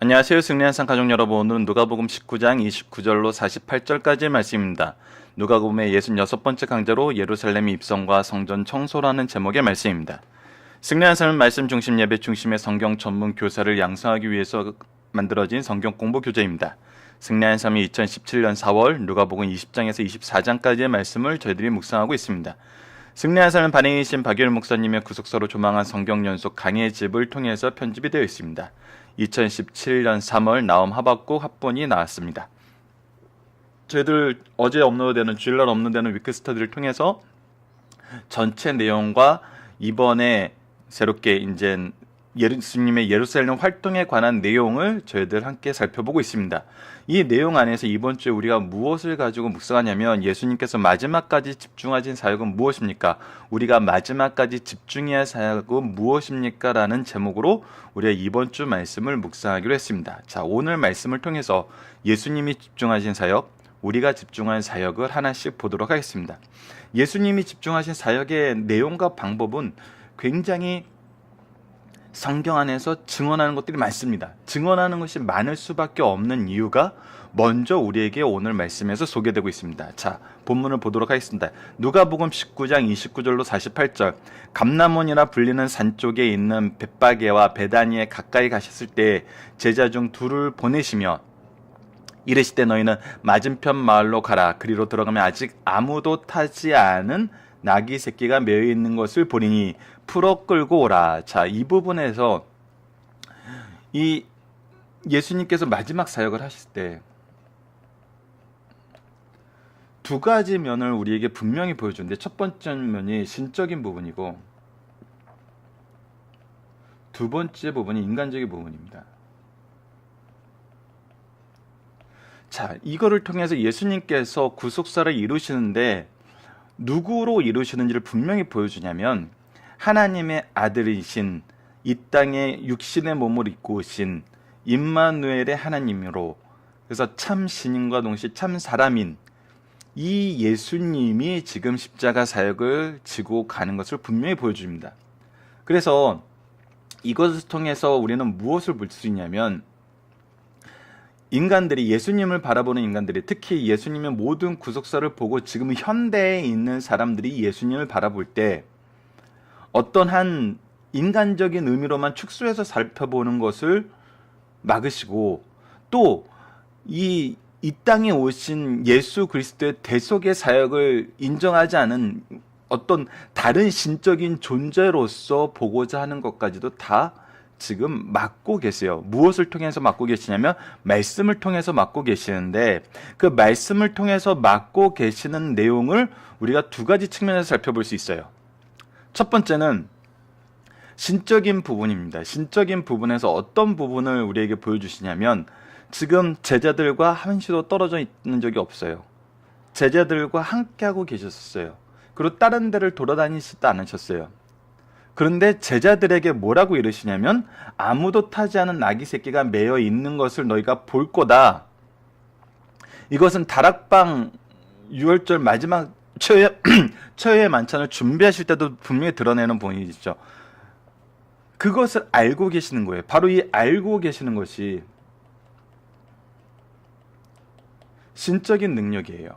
안녕하세요. 승리한산 가족 여러분, 오늘은 누가복음 19장 29절로 48절까지의 말씀입니다. 누가복음의 66번째 강좌로 예루살렘 입성과 성전 청소라는 제목의 말씀입니다. 승리한산은 말씀 중심 예배 중심의 성경 전문 교사를 양성하기 위해서 만들어진 성경 공부 교재입니다. 승리한산이 2017년 4월 누가복음 20장에서 24장까지의 말씀을 저희들이 묵상하고 있습니다. 승리한산은 반응이신 박유일 목사님의 구속사로 조망한 성경 연속 강의 집을 통해서 편집이 되어 있습니다. 2017년 3월 나움 하박국 합본이 나왔습니다. 저희들 어제 업로드되는 주일날 업로드되는 위크스터디를 통해서 전체 내용과 이번에 새롭게 이제 예수님의 예루살렘 활동에 관한 내용을 저희들 함께 살펴보고 있습니다. 이 내용 안에서 이번 주에 우리가 무엇을 가지고 묵상하냐면, 예수님께서 마지막까지 집중하신 사역은 무엇입니까? 우리가 마지막까지 집중해야 할 사역은 무엇입니까? 라는 제목으로 우리가 이번 주 말씀을 묵상하기로 했습니다. 자, 오늘 말씀을 통해서 예수님이 집중하신 사역, 우리가 집중할 사역을 하나씩 보도록 하겠습니다. 예수님이 집중하신 사역의 내용과 방법은 굉장히 성경 안에서 증언하는 것들이 많습니다. 증언하는 것이 많을 수밖에 없는 이유가 먼저 우리에게 오늘 말씀에서 소개되고 있습니다. 자, 본문을 보도록 하겠습니다. 누가복음 19장 29절로 48절. 감람원이라 불리는 산 쪽에 있는 벳바게와 베다니에 가까이 가셨을 때 제자 중 둘을 보내시며 이르시되 너희는 맞은편 마을로 가라. 그리로 들어가면 아직 아무도 타지 않은 나귀 새끼가 매여 있는 것을 보리니 풀어 끌고 오라. 자, 이 부분에서 이 예수님께서 마지막 사역을 하실 때 두 가지 면을 우리에게 분명히 보여주는데, 첫 번째 면이 신적인 부분이고 두 번째 부분이 인간적인 부분입니다. 자, 이거를 통해서 예수님께서 구속사를 이루시는데 누구로 이루시는지를 분명히 보여주냐면, 하나님의 아들이신 이 땅에 육신의 몸을 입고 오신 임마누엘의 하나님으로, 그래서 참 신인과 동시에 참 사람인 이 예수님이 지금 십자가 사역을 지고 가는 것을 분명히 보여줍니다. 그래서 이것을 통해서 우리는 무엇을 볼 수 있냐면, 인간들이, 예수님을 바라보는 인간들이, 특히 예수님의 모든 구속사를 보고 지금 현대에 있는 사람들이 예수님을 바라볼 때 어떤 한 인간적인 의미로만 축소해서 살펴보는 것을 막으시고, 또 이 땅에 오신 예수 그리스도의 대속의 사역을 인정하지 않은 어떤 다른 신적인 존재로서 보고자 하는 것까지도 다 지금 막고 계세요. 무엇을 통해서 막고 계시냐면 말씀을 통해서 막고 계시는데, 그 말씀을 통해서 막고 계시는 내용을 우리가 두 가지 측면에서 살펴볼 수 있어요. 첫 번째는 신적인 부분입니다. 신적인 부분에서 어떤 부분을 우리에게 보여주시냐면, 지금 제자들과 한시도 떨어져 있는 적이 없어요. 제자들과 함께하고 계셨어요. 그리고 다른 데를 돌아다니지도 않으셨어요. 그런데 제자들에게 뭐라고 이르시냐면, 아무도 타지 않은 나귀 새끼가 매여 있는 것을 너희가 볼 거다. 이것은 다락방 6월절 마지막 처의 만찬을 준비하실 때도 분명히 드러내는 부분이죠. 그것을 알고 계시는 거예요. 바로 이 알고 계시는 것이 신적인 능력이에요.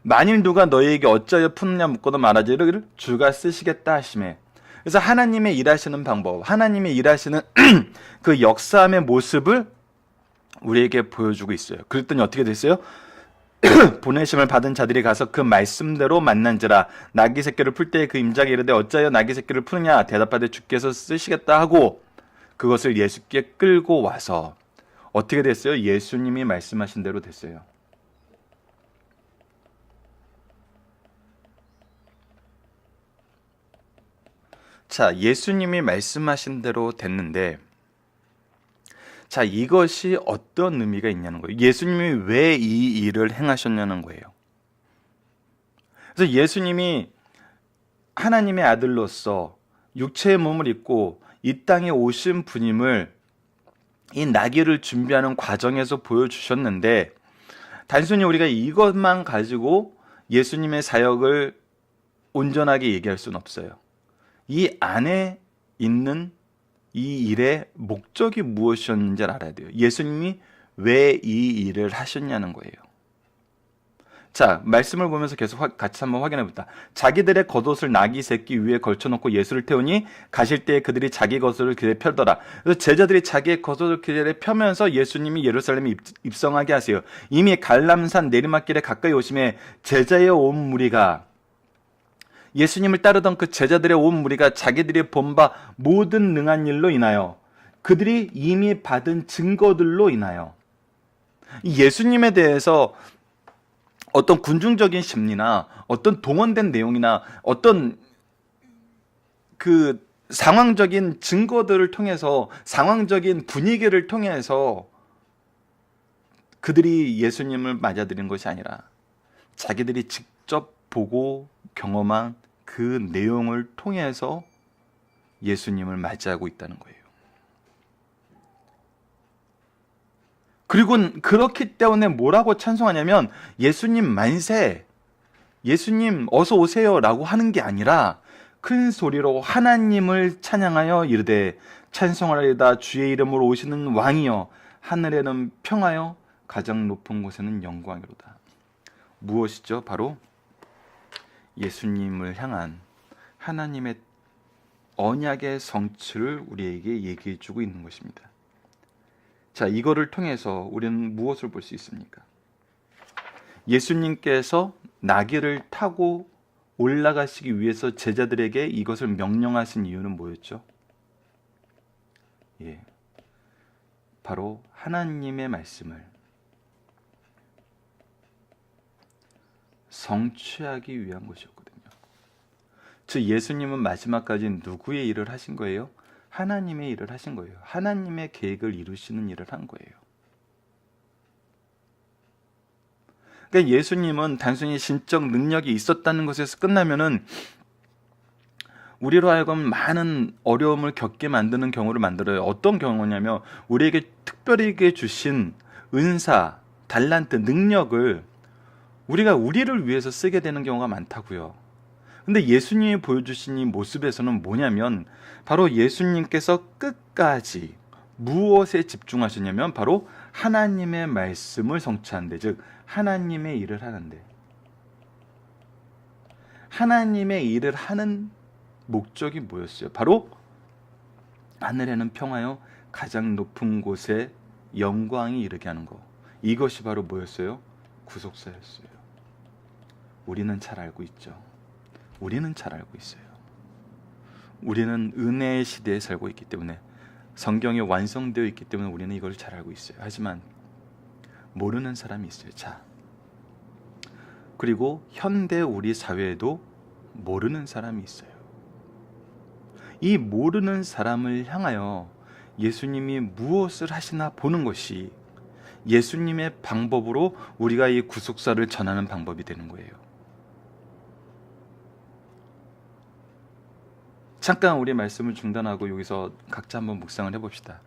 만일 누가 너희에게 어찌하여 푸느냐 묻고도 말하지를 주가 쓰시겠다 하시매. 그래서 하나님의 일하시는 방법, 하나님의 일하시는 그 역사함의 모습을 우리에게 보여주고 있어요. 그랬더니 어떻게 됐어요? 보내심을 받은 자들이 가서 그 말씀대로 만난지라. 나귀 새끼를 풀 때에 그 임자가 이르되 어찌하여 나귀 새끼를 푸느냐. 대답하되 주께서 쓰시겠다 하고 그것을 예수께 끌고 와서 어떻게 됐어요? 예수님이 말씀하신 대로 됐어요. 자, 예수님이 말씀하신 대로 됐는데, 자, 이것이 어떤 의미가 있냐는 거예요. 예수님이 왜 이 일을 행하셨냐는 거예요. 그래서 예수님이 하나님의 아들로서 육체의 몸을 입고 이 땅에 오신 분임을 이 나귀를 준비하는 과정에서 보여주셨는데, 단순히 우리가 이것만 가지고 예수님의 사역을 온전하게 얘기할 수는 없어요. 이 안에 있는 이 일의 목적이 무엇이었는지 알아야 돼요. 예수님이 왜 이 일을 하셨냐는 거예요. 자, 말씀을 보면서 계속 같이 한번 확인해 봅시다. 자기들의 겉옷을 나귀 새끼 위에 걸쳐놓고 예수를 태우니 가실 때에 그들이 자기 겉옷을 그에 펴더라. 그래서 제자들이 자기의 겉옷을 그에 펴면서 예수님이 예루살렘에 입성하게 하세요. 이미 갈람산 내리막길에 가까이 오심에 제자의 온 무리가, 예수님을 따르던 그 제자들의 온 무리가 자기들이 본 바 모든 능한 일로 인하여, 그들이 이미 받은 증거들로 인하여, 예수님에 대해서 어떤 군중적인 심리나 어떤 동원된 내용이나 어떤 그 상황적인 증거들을 통해서, 상황적인 분위기를 통해서 그들이 예수님을 맞아들인 것이 아니라 자기들이 직접 보고 경험한 그 내용을 통해서 예수님을 맞이하고 있다는 거예요. 그리고 그렇기 때문에 뭐라고 찬송하냐면 예수님 만세, 예수님 어서 오세요 라고 하는 게 아니라 큰 소리로 하나님을 찬양하여 이르되 찬송하리이다 주의 이름으로 오시는 왕이여, 하늘에는 평하여 가장 높은 곳에는 영광이로다. 무엇이죠? 바로 예수님을 향한 하나님의 언약의 성취를 우리에게 얘기해 주고 있는 것입니다. 자, 이거를 통해서 우리는 무엇을 볼 수 있습니까? 예수님께서 나귀를 타고 올라가시기 위해서 제자들에게 이것을 명령하신 이유는 뭐였죠? 바로 하나님의 말씀을 성취하기 위한 것이었거든요. 즉 예수님은 마지막까지 누구의 일을 하신 거예요? 하나님의 일을 하신 거예요. 하나님의 계획을 이루시는 일을 한 거예요. 그러니까 예수님은 단순히 신적 능력이 있었다는 것에서 끝나면은 우리로 하여금 많은 어려움을 겪게 만드는 경우를 만들어요. 어떤 경우냐면 우리에게 특별하게 주신 은사, 달란트, 능력을 우리가 우리를 위해서 쓰게 되는 경우가 많다고요. 근데 예수님이 보여주신 이 모습에서는 뭐냐면 바로 예수님께서 끝까지 무엇에 집중하셨냐면 바로 하나님의 말씀을 성취하는데, 즉 하나님의 일을 하는데, 하나님의 일을 하는 목적이 뭐였어요? 바로 하늘에는 평하여 가장 높은 곳에 영광이 이르게 하는 것. 이것이 바로 뭐였어요? 구속사였어요. 우리는 잘 알고 있죠. 우리는 잘 알고 있어요. 우리는 은혜의 시대에 살고 있기 때문에, 성경이 완성되어 있기 때문에 우리는 이걸 잘 알고 있어요. 하지만 모르는 사람이 있어요. 자, 그리고 현대 우리 사회에도 모르는 사람이 있어요. 이 모르는 사람을 향하여 예수님이 무엇을 하시나 보는 것이 예수님의 방법으로 우리가 이 구속사를 전하는 방법이 되는 거예요. 잠깐 우리 말씀을 중단하고 여기서 각자 한번 묵상을 해봅시다.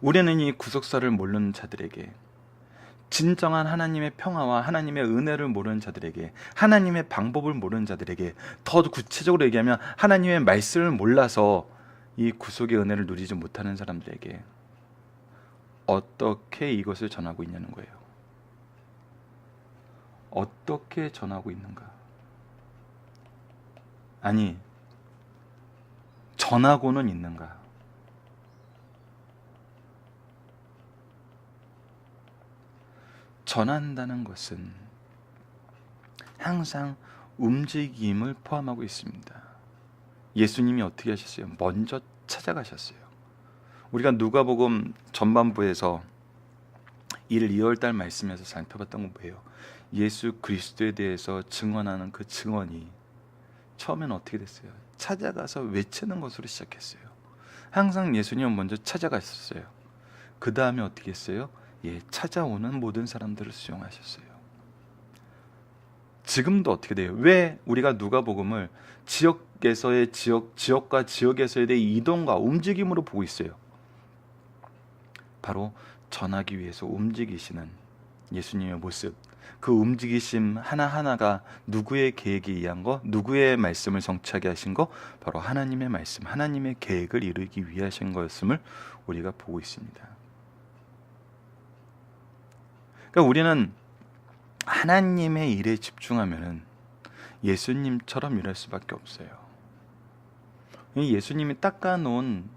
우리는 이 구속사를 모르는 자들에게, 진정한 하나님의 평화와 하나님의 은혜를 모르는 자들에게, 하나님의 방법을 모르는 자들에게, 더 구체적으로 얘기하면 하나님의 말씀을 몰라서 이 구속의 은혜를 누리지 못하는 사람들에게 어떻게 이것을 전하고 있냐는 거예요. 어떻게 전하고 있는가? 아니, 전하고는 있는가? 전한다는 것은 항상 움직임을 포함하고 있습니다. 예수님이 어떻게 하셨어요? 먼저 찾아가셨어요. 우리가 누가복음 전반부에서 1, 2월달 말씀에서 살펴봤던 건 뭐예요? 예수 그리스도에 대해서 증언하는 그 증언이 처음에는 어떻게 됐어요? 찾아가서 외치는 것으로 시작했어요. 항상 예수님은 먼저 찾아갔었어요. 그 다음에 어떻게 했어요? 찾아오는 모든 사람들을 수용하셨어요. 지금도 어떻게 돼요? 왜 우리가 누가복음을 지역에서의 지역과 지역에서의 이동과 움직임으로 보고 있어요? 바로 전하기 위해서 움직이시는 예수님의 모습, 그 움직이심 하나하나가 누구의 계획에 의한 거, 누구의 말씀을 성취하게 하신 거? 바로 하나님의 말씀, 하나님의 계획을 이루기 위해 하신 거였음을 우리가 보고 있습니다. 그러니까 우리는 하나님의 일에 집중하면은 예수님처럼 일할 수밖에 없어요. 예수님이 닦아놓은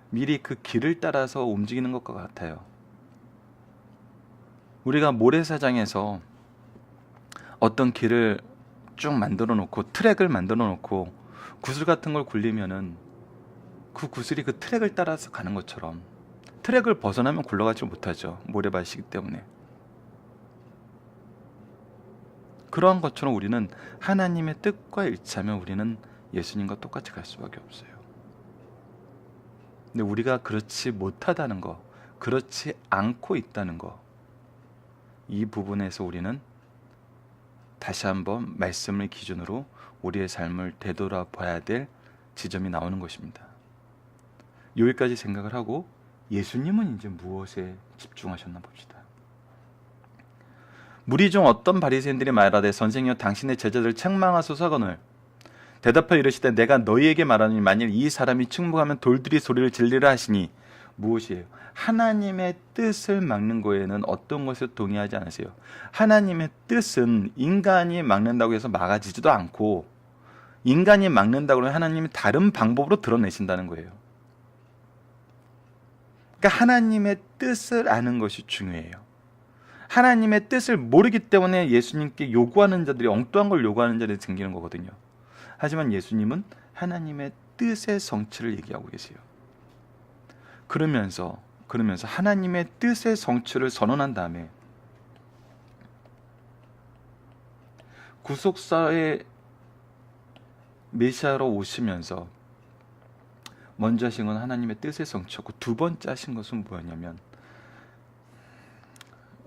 미리 그 길을 따라서 움직이는 것과 같아요. 우리가 모래사장에서 어떤 길을 쭉 만들어 놓고 트랙을 만들어 놓고 구슬 같은 걸 굴리면은 그 구슬이 그 트랙을 따라서 가는 것처럼 트랙을 벗어나면 굴러가지 못하죠. 모래밭이기 때문에. 그러한 것처럼 우리는 하나님의 뜻과 일치하면 우리는 예수님과 똑같이 갈 수밖에 없어요. 근데 우리가 그렇지 못하다는 거, 그렇지 않고 있다는 거, 이 부분에서 우리는 다시 한번 말씀을 기준으로 우리의 삶을 되돌아봐야 될 지점이 나오는 것입니다. 여기까지 생각을 하고 예수님은 이제 무엇에 집중하셨나 봅시다. 무리 중 어떤 바리새인들이 말하되 선생이여 당신의 제자들 책망하소서거늘 대답하여 이르시되 내가 너희에게 말하노니 만일 이 사람이 충복하면 돌들이 소리를 질리라 하시니 무엇이에요? 하나님의 뜻을 막는 거에는 어떤 것을 동의하지 않으세요. 하나님의 뜻은 인간이 막는다고 해서 막아지지도 않고 인간이 막는다고 하면 하나님이 다른 방법으로 드러내신다는 거예요. 그러니까 하나님의 뜻을 아는 것이 중요해요. 하나님의 뜻을 모르기 때문에 예수님께 요구하는 자들이 엉뚱한 걸 요구하는 자들이 생기는 거거든요. 하지만 예수님은 하나님의 뜻의 성취를 얘기하고 계세요. 그러면서 하나님의 뜻의 성취를 선언한 다음에 구속사의 메시아로 오시면서 먼저 하신 건 하나님의 뜻의 성취였고 두 번째 하신 것은 뭐였냐면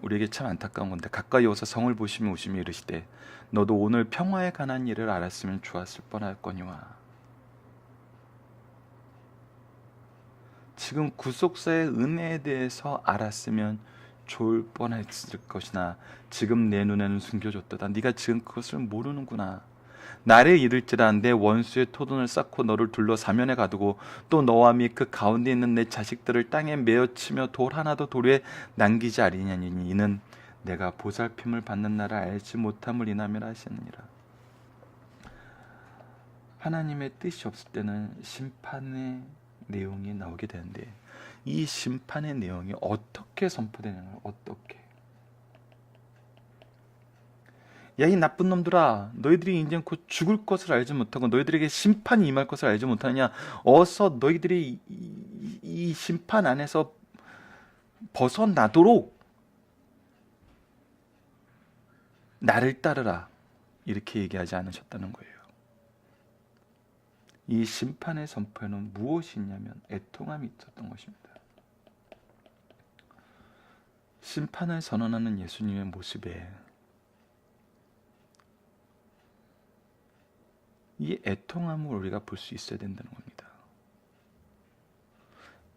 우리에게 참 안타까운 건데 가까이 오서 성을 보시며 오시며 이르시되 너도 오늘 평화에 관한 일을 알았으면 좋았을 뻔하였거니와. 지금 구속사의 은혜에 대해서 알았으면 좋을 뻔했을 것이나 지금 내 눈에는 숨겨졌도다. 네가 지금 그것을 모르는구나. 나를 잃을지라 내 원수의 토돈을 쌓고 너를 둘러 사면에 가두고 또 너와 및 그 가운데 있는 내 자식들을 땅에 메어치며 돌 하나도 돌 위에 남기지 아니하니 이는 내가 보살핌을 받는 날을 알지 못함을 인하며 하시느니라. 하나님의 뜻이 없을 때는 심판의 내용이 나오게 되는데 이 심판의 내용이 어떻게 선포되냐면 어떻게 야 이 나쁜 놈들아 너희들이 이제 곧 죽을 것을 알지 못하고 너희들에게 심판이 임할 것을 알지 못하느냐 어서 너희들이 이 심판 안에서 벗어나도록 나를 따르라 이렇게 얘기하지 않으셨다는 거예요. 이 심판의 선포에는 무엇이 있냐면 애통함이 있었던 것입니다. 심판을 선언하는 예수님의 모습에 이 애통함을 우리가 볼 수 있어야 된다는 겁니다.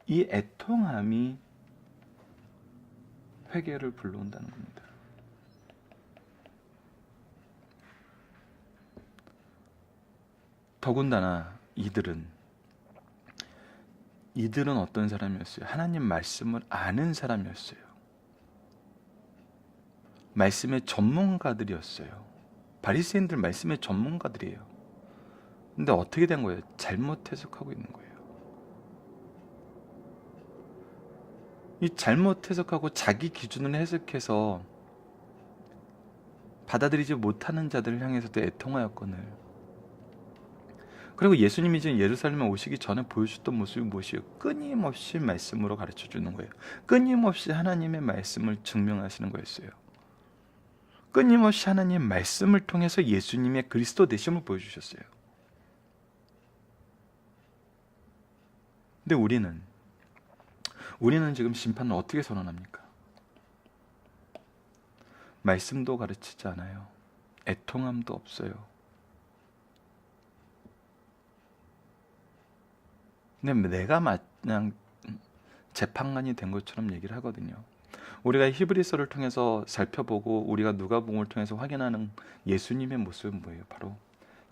이 애통함이 회개를 불러온다는 겁니다. 더군다나 이들은 어떤 사람이었어요? 하나님 말씀을 아는 사람이었어요. 말씀의 전문가들이었어요. 바리새인들 말씀의 전문가들이에요. 근데 어떻게 된 거예요? 잘못 해석하고 있는 거예요. 이 잘못 해석하고 자기 기준으로 해석해서 받아들이지 못하는 자들을 향해서도 애통하였거늘. 그리고 예수님이 이제 예루살렘에 오시기 전에 보여주셨던 모습이 무엇이에요? 끊임없이 말씀으로 가르쳐 주는 거예요. 끊임없이 하나님의 말씀을 증명하시는 거였어요. 끊임없이 하나님의 말씀을 통해서 예수님의 그리스도 되심을 보여주셨어요. 근데 우리는 지금 심판을 어떻게 선언합니까? 말씀도 가르치지 않아요. 애통함도 없어요. 근데 내가 마냥 재판관이 된 것처럼 얘기를 하거든요. 우리가 히브리서를 통해서 살펴보고 우리가 누가복음을 통해서 확인하는 예수님의 모습은 뭐예요? 바로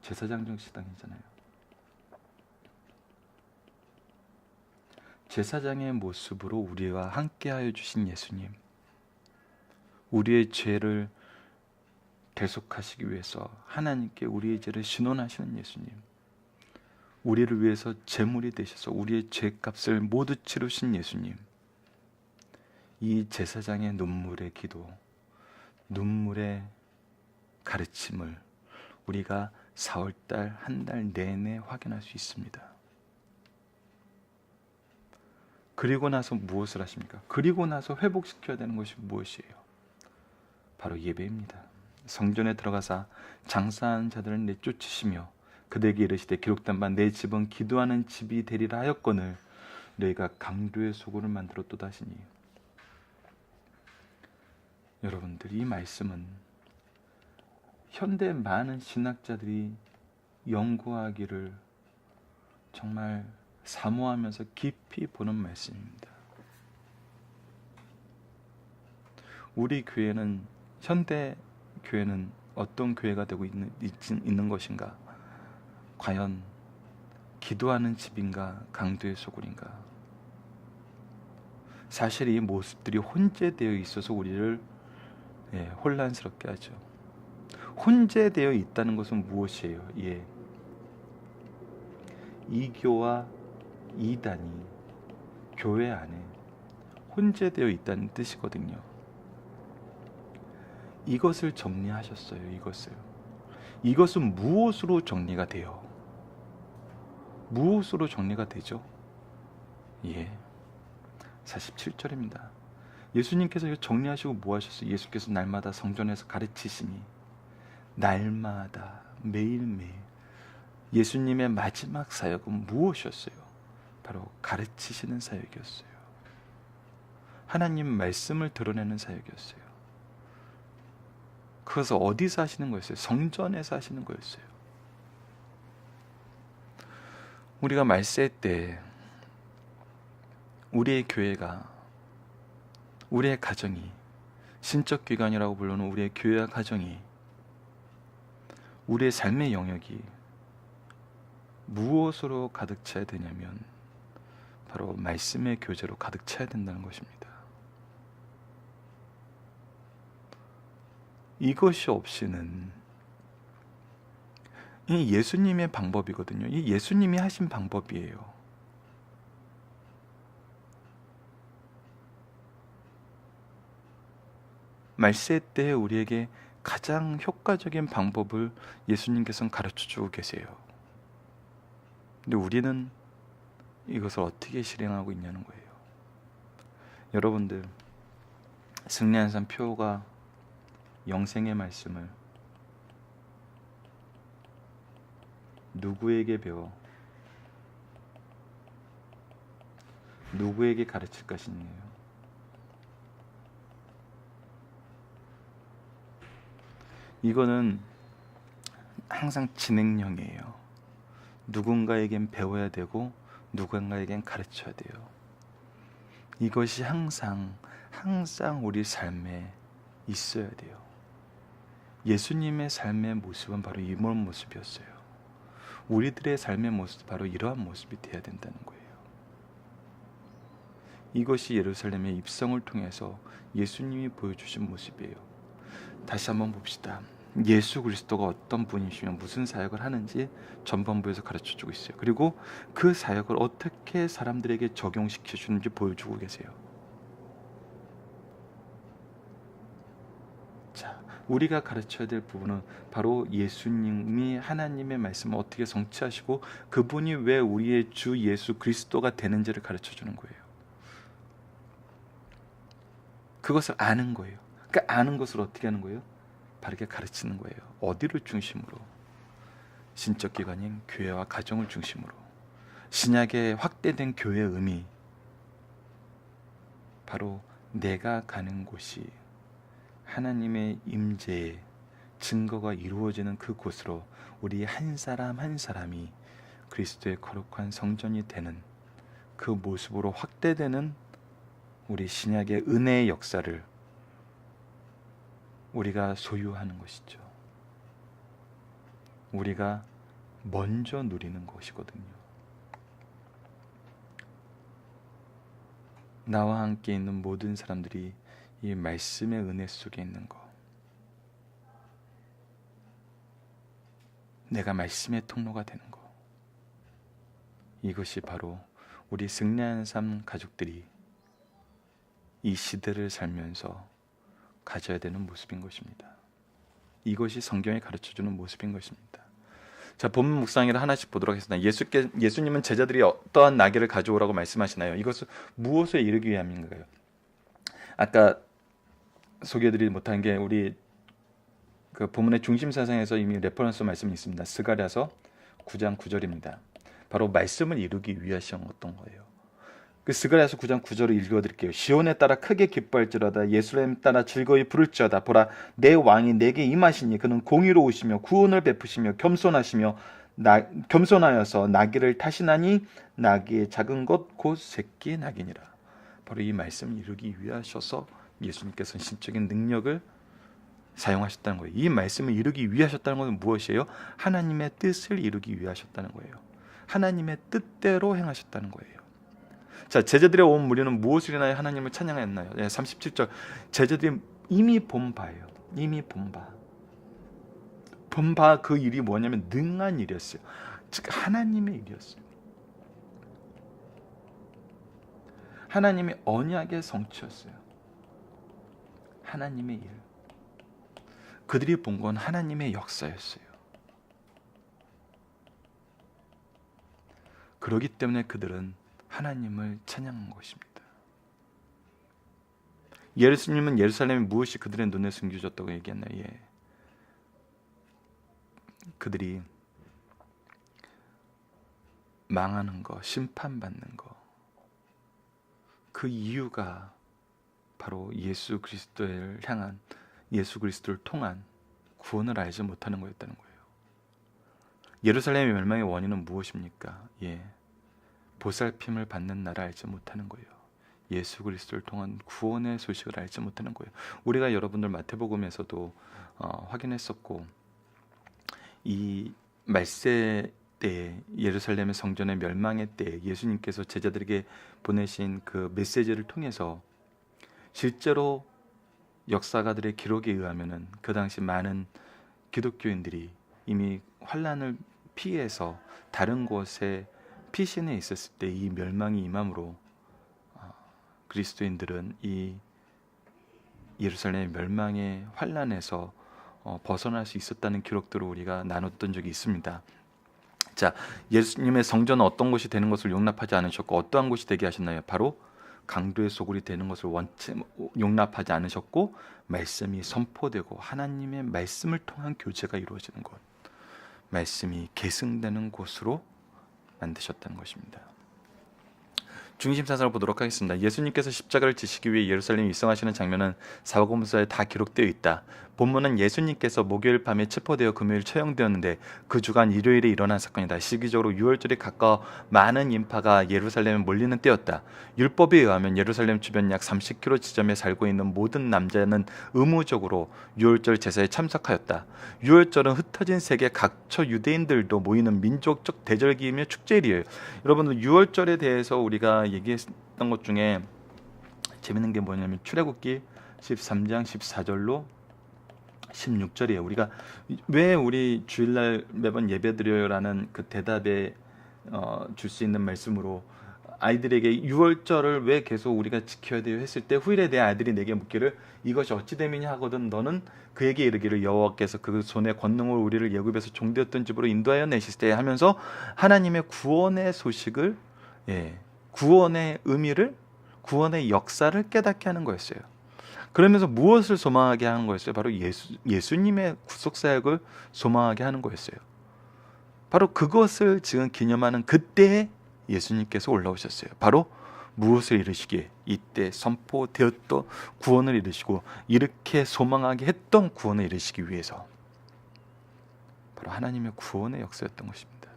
제사장 정시당이잖아요. 제사장의 모습으로 우리와 함께하여 주신 예수님, 우리의 죄를 대속하시기 위해서 하나님께 우리의 죄를 신원하시는 예수님, 우리를 위해서 제물이 되셔서 우리의 죄값을 모두 치르신 예수님, 이 제사장의 눈물의 기도, 눈물의 가르침을 우리가 4월달 한 달 내내 확인할 수 있습니다. 그리고 나서 무엇을 하십니까? 그리고 나서 회복시켜야 되는 것이 무엇이에요? 바로 예배입니다. 성전에 들어가사 장사하는 자들을 내쫓으시며 그들에게 이르시되 기록된 바 내 집은 기도하는 집이 되리라 하였거늘 너희가 강도의 소굴을 만들었도다 하시니. 여러분들, 이 말씀은 현대 많은 신학자들이 연구하기를 정말 사모하면서 깊이 보는 말씀입니다. 우리 교회는, 현대 교회는 어떤 교회가 되고 있는 것인가? 과연 기도하는 집인가? 강도의 소굴인가? 사실 이 모습들이 혼재되어 있어서 우리를 혼란스럽게 하죠. 혼재되어 있다는 것은 무엇이에요? 이교와 이단이 교회 안에 혼재되어 있다는 뜻이거든요. 이것을 정리하셨어요. 이것은 무엇으로 정리가 돼요? 무엇으로 정리가 되죠? 47절입니다. 예수님께서 정리하시고 뭐 하셨어요? 예수께서 날마다 성전에서 가르치시니, 날마다 매일매일 예수님의 마지막 사역은 무엇이었어요? 바로 가르치시는 사역이었어요. 하나님 말씀을 드러내는 사역이었어요. 그것을 어디서 하시는 거였어요? 성전에서 하시는 거였어요. 우리가 말세 때 우리의 교회가, 우리의 가정이, 신적 기관이라고 부르는 우리의 교회와 가정이, 우리의 삶의 영역이 무엇으로 가득 차야 되냐면 바로 말씀의 교제로 가득 차야 된다는 것입니다. 이것이 없이는, 이 예수님의 방법이거든요. 이 예수님이 하신 방법이에요. 말세 때 우리에게 가장 효과적인 방법을 예수님께서는 가르쳐주고 계세요. 근데 우리는 이것을 어떻게 실행하고 있냐는 거예요. 여러분들, 승리한산 표가 영생의 말씀을 누구에게 배워 누구에게 가르칠 것이니요? 이거는 항상 진행형이에요. 누군가에겐 배워야 되고 누군가에겐 가르쳐야 돼요. 이것이 항상 우리 삶에 있어야 돼요. 예수님의 삶의 모습은 바로 이런 모습이었어요. 우리들의 삶의 모습도 바로 이러한 모습이 되어야 된다는 거예요. 이것이 예루살렘의 입성을 통해서 예수님이 보여주신 모습이에요. 다시 한번 봅시다. 예수 그리스도가 어떤 분이시며 무슨 사역을 하는지 전반부에서 가르쳐주고 있어요. 그리고 그 사역을 어떻게 사람들에게 적용시켜 주는지 보여주고 계세요. 자, 우리가 가르쳐야 될 부분은 바로 예수님이 하나님의 말씀을 어떻게 성취하시고 그분이 왜 우리의 주 예수 그리스도가 되는지를 가르쳐주는 거예요. 그것을 아는 거예요. 그러니까 아는 것을 어떻게 하는 거예요? 바르게 가르치는 거예요. 어디를 중심으로? 신적 기관인 교회와 가정을 중심으로. 신약의 확대된 교회의 의미, 바로 내가 가는 곳이 하나님의 임재의 증거가 이루어지는 그곳으로 우리 한 사람 한 사람이 그리스도의 거룩한 성전이 되는 그 모습으로 확대되는 우리 신약의 은혜의 역사를 우리가 소유하는 것이죠. 우리가 먼저 누리는 것이거든요. 나와 함께 있는 모든 사람들이 이 말씀의 은혜 속에 있는 것, 내가 말씀의 통로가 되는 것, 이것이 바로 우리 승리하는 삶 가족들이 이 시대를 살면서 가져야 되는 모습인 것입니다. 이것이 성경이 가르쳐주는 모습인 것입니다. 자, 본문 묵상을 하나씩 보도록 하겠습니다. 예수님은 제자들이 어떠한 나귀를 가져오라고 말씀하시나요? 이것은 무엇을 이루기 위함인가요? 아까 소개해드리지 못한 게 우리 그 본문의 중심 사상에서 이미 레퍼런스 말씀이 있습니다. 스가랴서 9장 9절입니다. 바로 말씀을 이루기 위하셨던 거예요. 그 스가랴서 9장 9절을 읽어드릴게요. 시온에 따라 크게 기뻐할지로다. 예루살렘 따라 즐거이 부를지어다. 보라, 내 왕이 내게 임하시니 그는 공의로우시며 구원을 베푸시며 겸손하여서 나귀를 타시나니 나귀의 작은 것 곧 새끼 나귀니라. 바로 이 말씀을 이루기 위하셔서 예수님께서는 신적인 능력을 사용하셨다는 거예요. 이 말씀을 이루기 위하셨다는 것은 무엇이에요? 하나님의 뜻을 이루기 위하셨다는 거예요. 하나님의 뜻대로 행하셨다는 거예요. 자, 제자들의 온 무리는 무엇을 인하여 하나님을 찬양했나요? 37절, 제자들이 이미 본 바예요. 이미 본 바. 본 바 그 일이 뭐냐면 능한 일이었어요. 즉 하나님의 일이었어요. 하나님의 언약의 성취였어요. 하나님의 일. 그들이 본 건 하나님의 역사였어요. 그렇기 때문에 그들은 하나님을 찬양한 것입니다. 예수님은 예루살렘에 무엇이 그들의 눈에 숨겨졌다고 얘기했나요? 예. 그들이 망하는 거, 심판받는 거, 그 이유가 바로 예수 그리스도를 향한, 예수 그리스도를 통한 구원을 알지 못하는 거였다는 거예요. 예루살렘의 멸망의 원인은 무엇입니까? 예, 보살핌을 받는 나를 알지 못하는 거예요. 예수 그리스도를 통한 구원의 소식을 알지 못하는 거예요. 우리가 여러분들 마태복음에서도 확인했었고, 이 말세 때, 예루살렘의 성전의 멸망의 때 예수님께서 제자들에게 보내신 그 메시지를 통해서 실제로 역사가들의 기록에 의하면은 그 당시 많은 기독교인들이 이미 환란을 피해서 다른 곳에 피신해 있었을 때 이 멸망이 임함으로 그리스도인들은 이 예루살렘의 멸망의 환란에서 벗어날 수 있었다는 기록들을 우리가 나눴던 적이 있습니다. 자, 예수님의 성전은 어떤 곳이 되는 것을 용납하지 않으셨고 어떠한 곳이 되게 하셨나요? 바로 강도의 소굴이 되는 것을 용납하지 않으셨고, 말씀이 선포되고 하나님의 말씀을 통한 교제가 이루어지는 곳, 말씀이 계승되는 곳으로 만드셨다는 것입니다. 중심 사상을 보도록 하겠습니다. 예수님께서 십자가를 지시기 위해 예루살렘에 입성하시는 장면은 사복음서에 다 기록되어 있다. 본문은 예수님께서 목요일 밤에 체포되어 금요일 처형되었는데 그 주간 일요일에 일어난 사건이다. 시기적으로 유월절이 가까워 많은 인파가 예루살렘에 몰리는 때였다. 율법에 의하면 예루살렘 주변 약 30km 지점에 살고 있는 모든 남자는 의무적으로 유월절 제사에 참석하였다. 유월절은 흩어진 세계 각처 유대인들도 모이는 민족적 대절기이며 축제일이에요. 여러분들 유월절에 대해서 우리가 얘기했던 것 중에 재밌는 게 뭐냐면 출애굽기 13장 14절로 16절이에요. 우리가 왜 우리 주일날 매번 예배드려요라는 그 대답에 줄 수 있는 말씀으로 아이들에게 유월절을 왜 계속 우리가 지켜야 돼요 했을 때 후일에 내 아들이 내게 묻기를 이것이 어찌 됨이냐 하거든 너는 그에게 이르기를 여호와께서 그 손의 권능으로 우리를 애굽에서 종되었던 집으로 인도하여 내실 때 하면서 하나님의 구원의 소식을, 구원의 의미를, 구원의 역사를 깨닫게 하는 거였어요. 그러면서 무엇을 소망하게 하는 거였어요? 바로 예수님의 구속사역을 소망하게 하는 거였어요. 바로 그것을 지금 기념하는 그때에 예수님께서 올라오셨어요. 바로 무엇을 이루시기에? 이때 선포되었던 구원을 이루시고 이렇게 소망하게 했던 구원을 이루시기 위해서 바로 하나님의 구원의 역사였던 것입니다.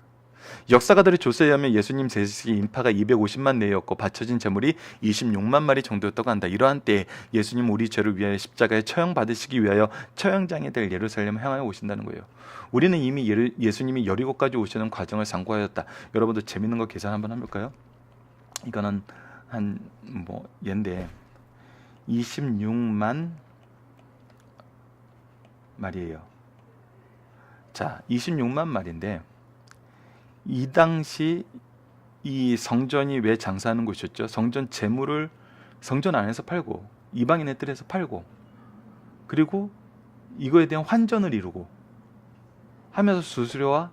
역사가들의 조사에 의하면 예수님 제시 인파가 250만 내였고 바쳐진 제물이 26만 마리 정도였다고 한다. 이러한 때에 예수님 우리 죄를 위하여 십자가에 처형받으시기 위하여 처형장이 될 예루살렘을 향하여 오신다는 거예요. 우리는 이미 예수님이 여리고까지 오시는 과정을 상고하였다. 여러분들 재밌는 거 계산 한번 해볼까요? 이거는 한 얘인데 26만 말이에요. 자, 26만 말인데 이 당시 이 성전이 왜 장사하는 곳이었죠? 성전 재물을 성전 안에서 팔고 이방인의 뜰에서 팔고 그리고 이거에 대한 환전을 이루고 하면서 수수료와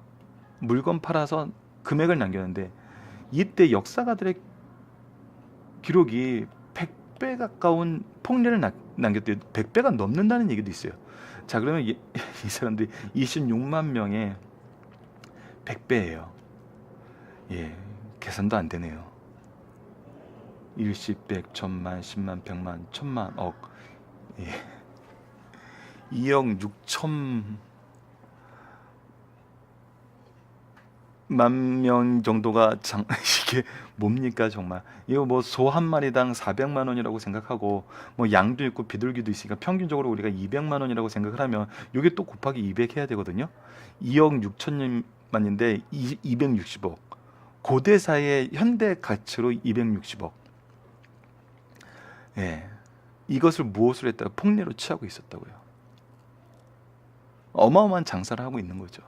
물건 팔아서 금액을 남겼는데 이때 역사가들의 기록이 100배 가까운 폭리를 남겼대요. 100배가 넘는다는 얘기도 있어요. 자, 그러면 이 사람들이 26만 명의 100배예요. 예, 계산도 안 되네요. 일십, 백, 천만, 십만, 백만, 천만, 억, 예, 2억 6천만 명 정도가 이게 뭡니까 정말. 이거 뭐 소 한 마리당 400만 원이라고 생각하고 뭐 양도 있고 비둘기도 있으니까 평균적으로 우리가 200만 원이라고 생각을 하면 이게 또 곱하기 200 해야 되거든요. 2억 6천만인데 260억. 고대사의 현대 가치로 260억. 예, 이것을 무엇으로 했다가 폭리로 취하고 있었다고요. 어마어마한 장사를 하고 있는 거죠.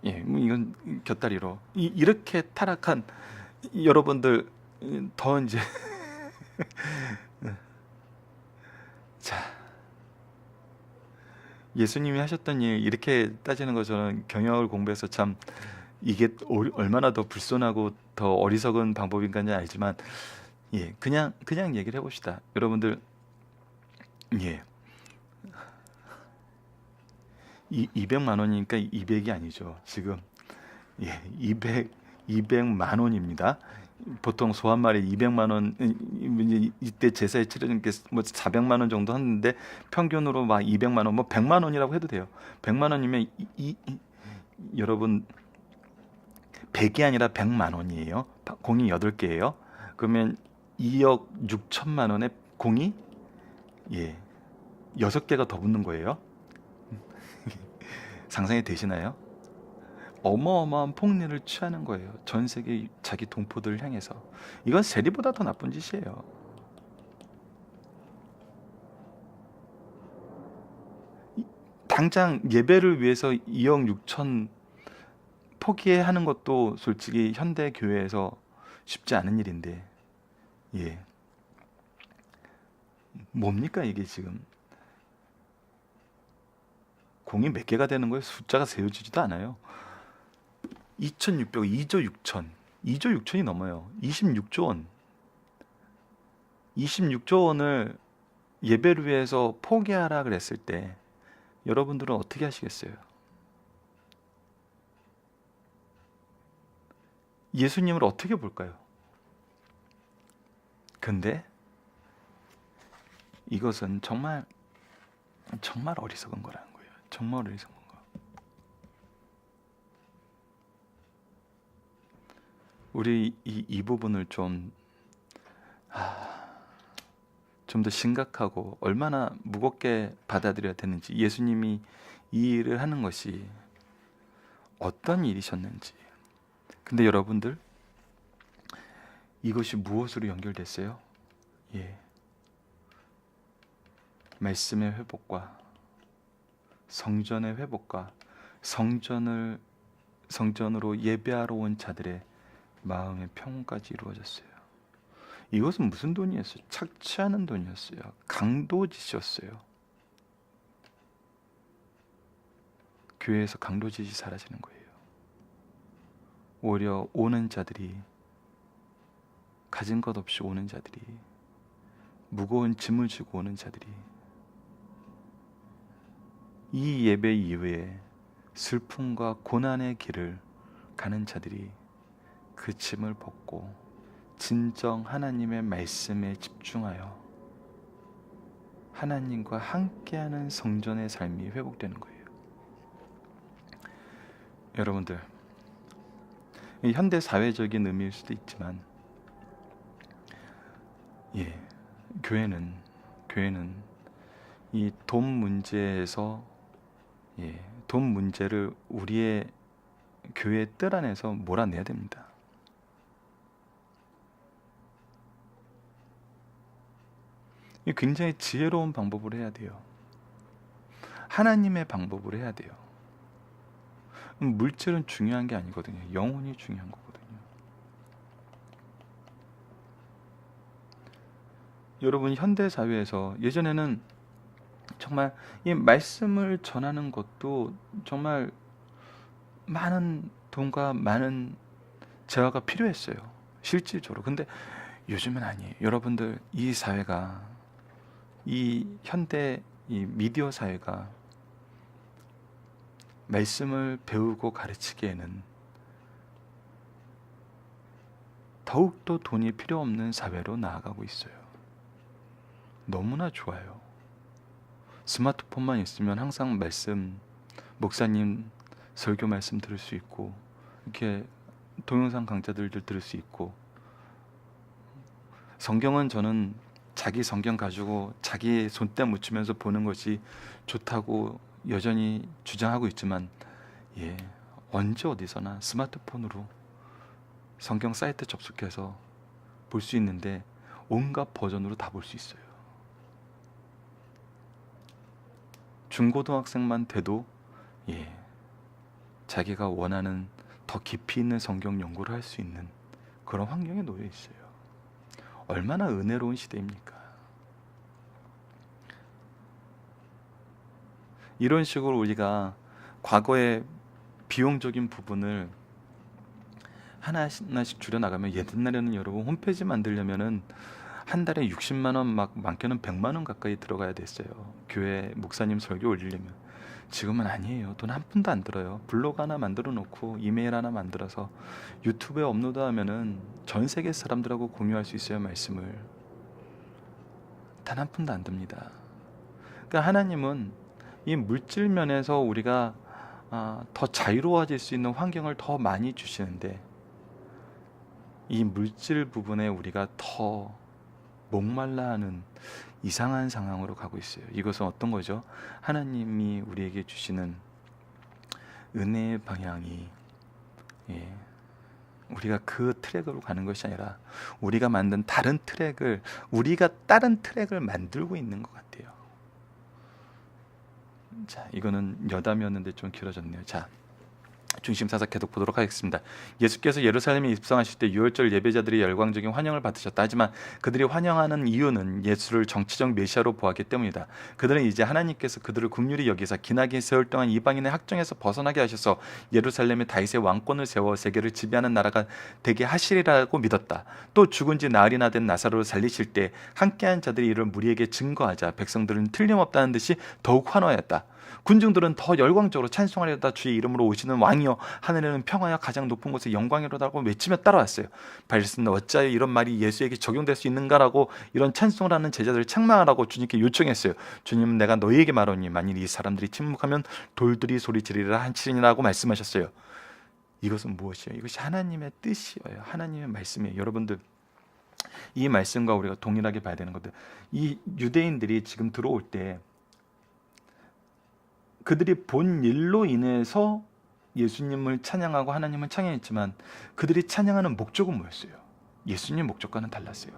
예, 뭐 이건 곁다리로 이렇게 타락한 여러분들 더 이제 자, 예수님이 하셨던 일 이렇게 따지는 거 저는 경영학을 공부해서 참 이게 얼마나 더 불손하고 더 어리석은 방법인가는 알지만 예, 그냥 얘기를 해봅시다. 여러분들 예, 200만 원이니까 200이 아니죠. 지금 예, 200만 원입니다. 보통 소 한 마리 200만 원 이때 제사에 치르는 게 뭐 400만 원 정도 하는데 평균으로 막 200만 원, 뭐 100만 원이라고 해도 돼요. 100만 원이면 여러분 100이 아니라 100만 원이에요. 공이 8개예요. 그러면 2억 6천만 원에 공이 예, 6개가 더 붙는 거예요. 상상이 되시나요? 어마어마한 폭리를 취하는 거예요. 전 세계 자기 동포들을 향해서. 이건 세리보다 더 나쁜 짓이에요. 당장 예배를 위해서 2억 6천 포기해야 하는 것도 솔직히 현대 교회에서 쉽지 않은 일인데, 예, 뭡니까 이게 지금? 공이 몇 개가 되는 거예요? 숫자가 세워지지도 않아요. 2,600, 2조 6천, 2조 6천이 넘어요. 26조 원. 26조 원을 예배를 위해서 포기하라 그랬을 때 여러분들은 어떻게 하시겠어요? 예수님을 어떻게 볼까요? 근데 이것은 정말 어리석은 거라는 거예요. 정말 어리석은 거. 우리 이 부분을 좀 더 심각하고 얼마나 무겁게 받아들여야 되는지, 예수님이 이 일을 하는 것이 어떤 일이셨는지. 근데 여러분들, 이것이 무엇으로 연결됐어요? 예, 말씀의 회복과 성전의 회복과 성전으로 예배하러 온 자들의 마음의 평온까지 이루어졌어요. 이것은 무슨 돈이었어요? 착취하는 돈이었어요. 강도짓이었어요. 교회에서 강도짓이 사라지는 거예요. 오히려 오는 자들이, 가진 것 없이 오는 자들이, 무거운 짐을 지고 오는 자들이, 이 예배 이후에 슬픔과 고난의 길을 가는 자들이 그 짐을 벗고 진정 하나님의 말씀에 집중하여 하나님과 함께하는 성전의 삶이 회복되는 거예요. 여러분들, 이 현대 사회적인 의미일 수도 있지만, 예, 교회는 이 돈 문제에서, 돈 문제를 우리의 교회의 뜰 안에서 몰아내야 됩니다. 이 굉장히 지혜로운 방법으로 해야 돼요. 하나님의 방법으로 해야 돼요. 물질은 중요한 게 아니거든요. 영혼이 중요한 거거든요. 여러분, 현대 사회에서 예전에는 정말 이 말씀을 전하는 것도 정말 많은 돈과 많은 재화가 필요했어요. 실질적으로. 근데 요즘은 아니에요. 여러분들, 이 사회가, 이 현대 이 미디어 사회가 말씀을 배우고 가르치기에는 더욱더 돈이 필요 없는 사회로 나아가고 있어요. 너무나 좋아요. 스마트폰만 있으면 항상 말씀, 목사님 설교 말씀 들을 수 있고, 이렇게 동영상 강좌들도 들을 수 있고, 성경은 저는 자기 성경 가지고 자기 손때 묻히면서 보는 것이 좋다고 여전히 주장하고 있지만, 언제 어디서나 스마트폰으로 성경 사이트 접속해서 볼 수 있는데 온갖 버전으로 다 볼 수 있어요. 중고등학생만 돼도 자기가 원하는 더 깊이 있는 성경 연구를 할 수 있는 그런 환경에 놓여 있어요. 얼마나 은혜로운 시대입니까? 이런 식으로 우리가 과거의 비용적인 부분을 하나씩 줄여나가면, 옛날에는 여러분 홈페이지 만들려면은 한 달에 60만 원, 많게는 100만 원 가까이 들어가야 됐어요. 교회 목사님 설교 올리려면. 지금은 아니에요. 돈 한 푼도 안 들어요. 블로그 하나 만들어 놓고 이메일 하나 만들어서 유튜브에 업로드하면은 전 세계 사람들하고 공유할 수 있어요. 말씀을. 단 한 푼도 안 듭니다. 그러니까 하나님은 이 물질 면에서 우리가 더 자유로워질 수 있는 환경을 더 많이 주시는데, 이 물질 부분에 우리가 더 목말라 하는 이상한 상황으로 가고 있어요. 이것은 어떤 거죠? 하나님이 우리에게 주시는 은혜의 방향이, 우리가 그 트랙으로 가는 것이 아니라 우리가 만든 우리가 다른 트랙을 만들고 있는 것 같아요. 자, 이거는 여담이었는데 좀 길어졌네요. 자, 중심사사 계속 보도록 하겠습니다. 예수께서 예루살렘에 입성하실 때 유월절 예배자들이 열광적인 환영을 받으셨다. 하지만 그들이 환영하는 이유는 예수를 정치적 메시아로 보았기 때문이다. 그들은 이제 하나님께서 그들을 긍휼히 여기사 기나긴 세월 동안 이방인의 학정에서 벗어나게 하셔서 예루살렘에 다윗의 왕권을 세워 세계를 지배하는 나라가 되게 하시리라고 믿었다. 또 죽은 지 나흘이나 된 나사로를 살리실 때 함께한 자들이 이를 무리에게 증거하자 백성들은 틀림없다는 듯이 더욱 환호하였다. 군중들은 더 열광적으로 찬송하려다 주의 이름으로 오시는 왕이여, 하늘에는 평화여, 가장 높은 곳에 영광이로다고 외치며 따라왔어요. 바리새인은 어찌하여 이런 말이 예수에게 적용될 수 있는가라고 이런 찬송을 하는 제자들을 책망하라고 주님께 요청했어요. 주님은 내가 너희에게 말하노니 만일 이 사람들이 침묵하면 돌들이 소리 지르리라 하시니라고 말씀하셨어요. 이것은 무엇이에요? 이것이 하나님의 뜻이에요. 하나님의 말씀이에요. 여러분들, 이 말씀과 우리가 동일하게 봐야 되는 것들, 이 유대인들이 지금 들어올 때 그들이 본 일로 인해서 예수님을 찬양하고 하나님을 찬양했지만, 그들이 찬양하는 목적은 뭐였어요? 예수님 목적과는 달랐어요.